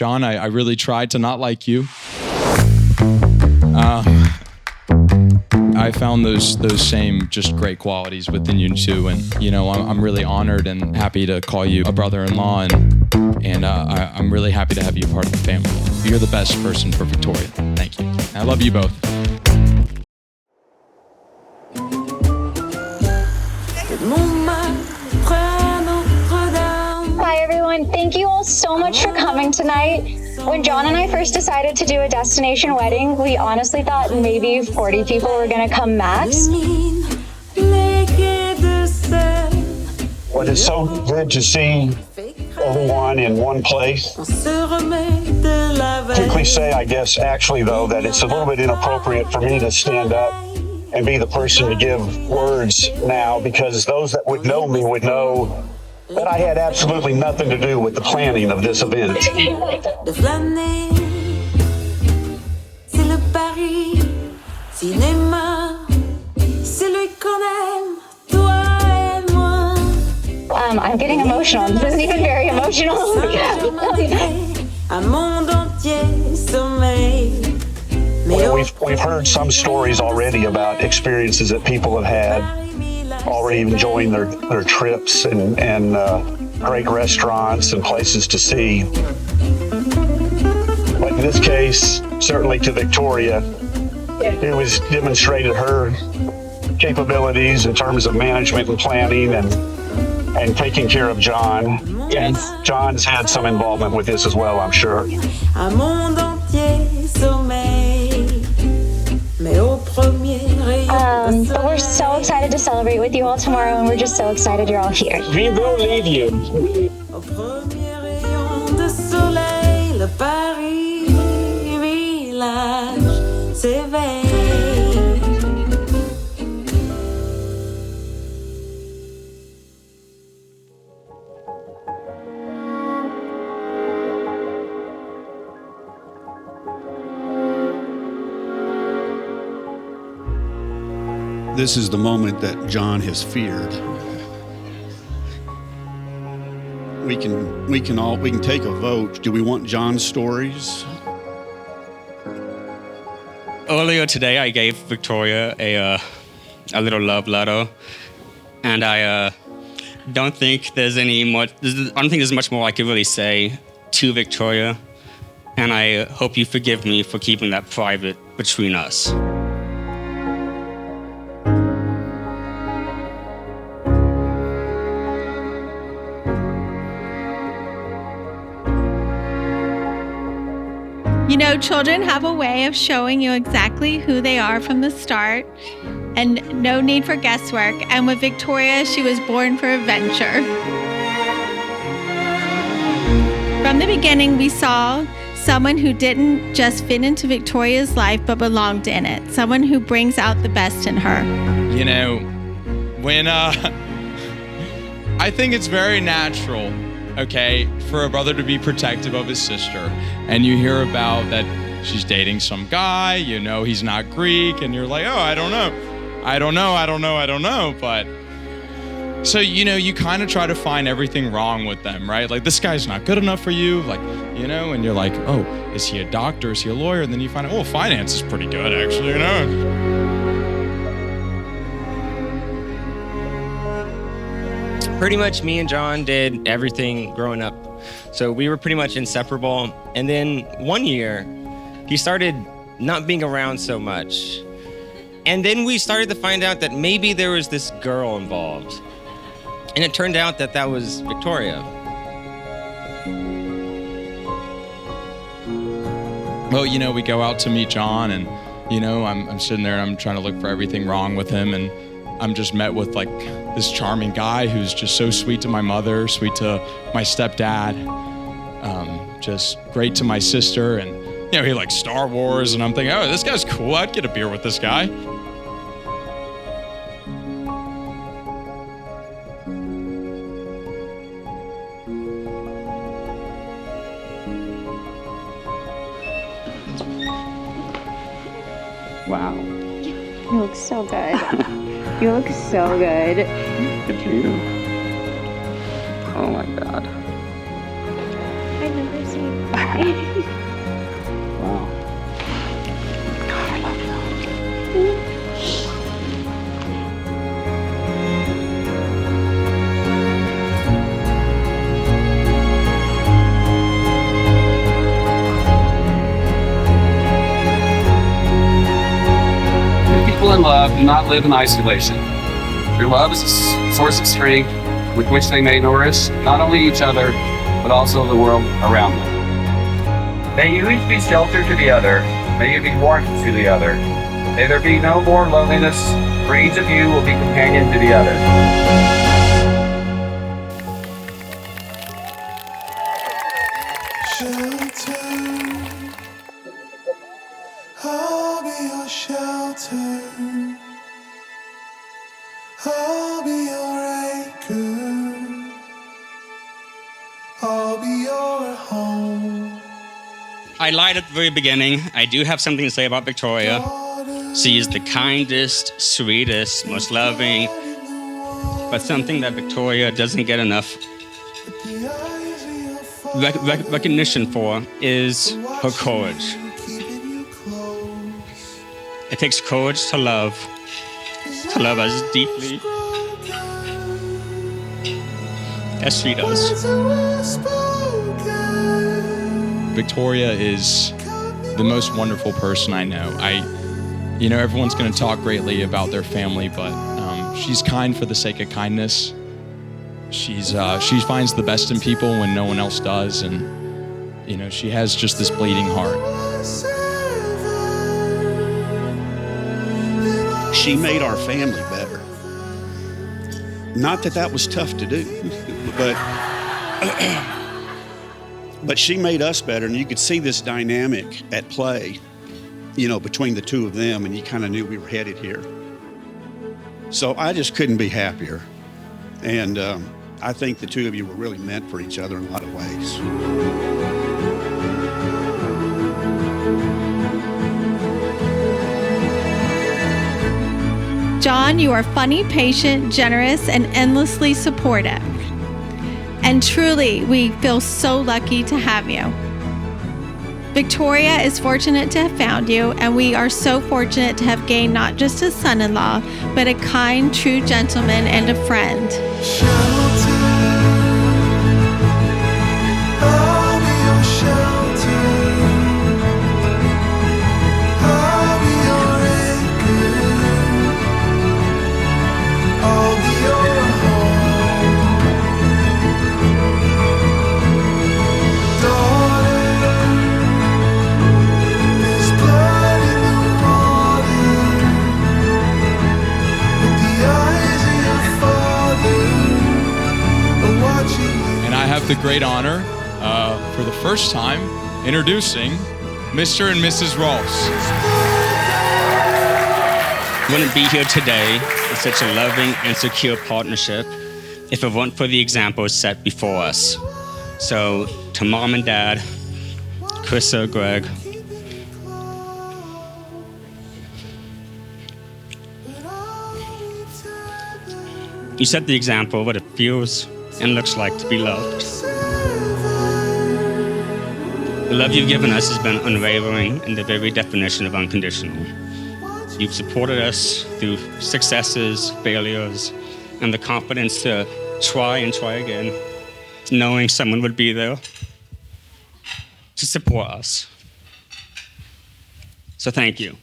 John, I really tried to not like you. I found those same just great qualities within you too, and you know I'm really honored and happy to call you a brother-in-law, and I'm really happy to have you part of the family. You're the best person for Victoria. Thank you. I love you both. Hi everyone, thank you all so much for coming tonight. When John and I first decided to do a destination wedding, we honestly thought maybe 40 people were gonna come max. Well, it's so good to see everyone in one place. Quickly say, I guess, actually though, that it's a little bit inappropriate for me to stand up and be the person to give words now, because those that would know me would know that I had absolutely nothing to do with the planning of this event. I'm getting emotional. This isn't even very emotional. We've heard some stories already about experiences that people have had, already enjoying their trips and great restaurants and places to see. But in this case, certainly to Victoria, who has demonstrated her capabilities in terms of management and planning and taking care of John. And John's had some involvement with this as well, I'm sure. But we're so excited to celebrate with you all tomorrow, and we're just so excited you're all here. We will leave you. This is the moment that John has feared. We can take a vote. Do we want John's stories? Earlier today, I gave Victoria a little love letter, and I don't think there's much more I could really say to Victoria, and I hope you forgive me for keeping that private between us. You know, children have a way of showing you exactly who they are from the start, and no need for guesswork. And with Victoria, she was born for adventure. From the beginning, we saw someone who didn't just fit into Victoria's life, but belonged in it. Someone who brings out the best in her. You know, when I think it's very natural, okay, for a brother to be protective of his sister, and you hear about that she's dating some guy, you know, he's not Greek, and you're like, oh, I don't know, but so, you know, you kind of try to find everything wrong with them, right? Like, this guy's not good enough for you, like, you know, and you're like, oh, is he a doctor, is he a lawyer? And then you find out, oh, finance is pretty good, actually, you know? Pretty much me and John did everything growing up. So we were pretty much inseparable. And then one year, he started not being around so much. And then we started to find out that maybe there was this girl involved. And it turned out that that was Victoria. Well, you know, we go out to meet John, and, you know, I'm sitting there and I'm trying to look for everything wrong with him, and I'm just met with like this charming guy who's just so sweet to my mother, sweet to my stepdad, just great to my sister, and you know, he likes Star Wars, and I'm thinking, oh, this guy's cool, I'd get a beer with this guy. Wow. You look so good. You look so good. Good for you. Oh my God. I've never seen Wow. God, I love you. People in love do not live in isolation. Their love is a source of strength with which they may nourish not only each other, but also the world around them. May you each be shelter to the other. May you be warmth to the other. May there be no more loneliness, for each of you will be companion to the other. I'll be your shelter. I'll be your anchor. I'll be your home. I lied at the very beginning. I do have something to say about Victoria. She is the kindest, sweetest, most loving, but something that Victoria doesn't get enough recognition for is her courage. It takes courage to love us deeply as she does. Victoria is the most wonderful person I know. Everyone's going to talk greatly about their family, but she's kind for the sake of kindness. She finds the best in people when no one else does, and she has just this bleeding heart. She made our family better. Not that that was tough to do, but she made us better, and you could see this dynamic at play, between the two of them, and you kind of knew we were headed here. So I just couldn't be happier, and I think the two of you were really meant for each other in a lot of ways. John, you are funny, patient, generous, and endlessly supportive. And truly, we feel so lucky to have you. Victoria is fortunate to have found you, and we are so fortunate to have gained not just a son-in-law, but a kind, true gentleman and a friend. The great honor, for the first time, introducing Mr. and Mrs. Ross. Wouldn't be here today with such a loving and secure partnership if it weren't for the examples set before us. So, to Mom and Dad, Krista, Greg, you set the example of what it feels and looks like to be loved. The love you've given us has been unwavering in the very definition of unconditional. You've supported us through successes, failures, and the confidence to try and try again, knowing someone would be there to support us. So thank you.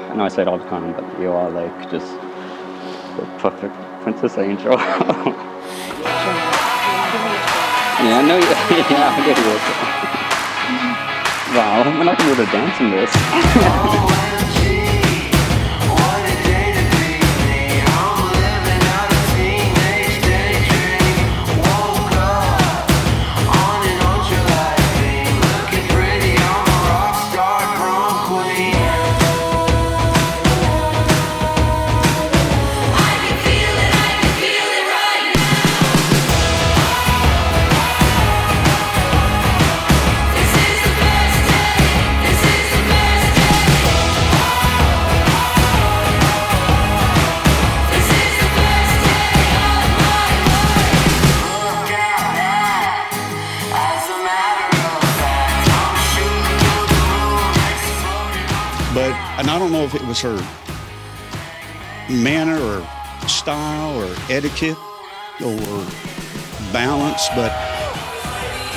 I know I say it all the time, but you are like just the perfect princess angel. Yeah, I know you. Yeah, I get it. Wow, we're not gonna be able to dance in this. and I don't know if it was her manner or style or etiquette or balance, but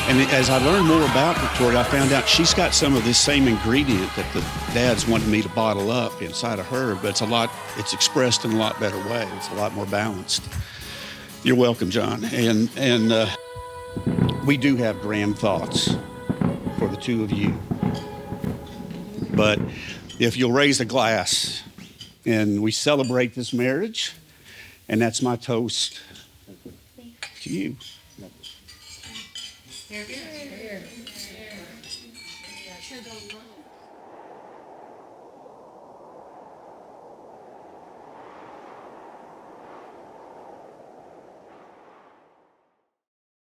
and as I learned more about Victoria, I found out she's got some of this same ingredient that the dads wanted me to bottle up inside of her, but it's expressed in a lot better way. It's a lot more balanced. You're welcome, John. And we do have grand thoughts for the two of you. But if you'll raise a glass and we celebrate this marriage, and that's my toast to you.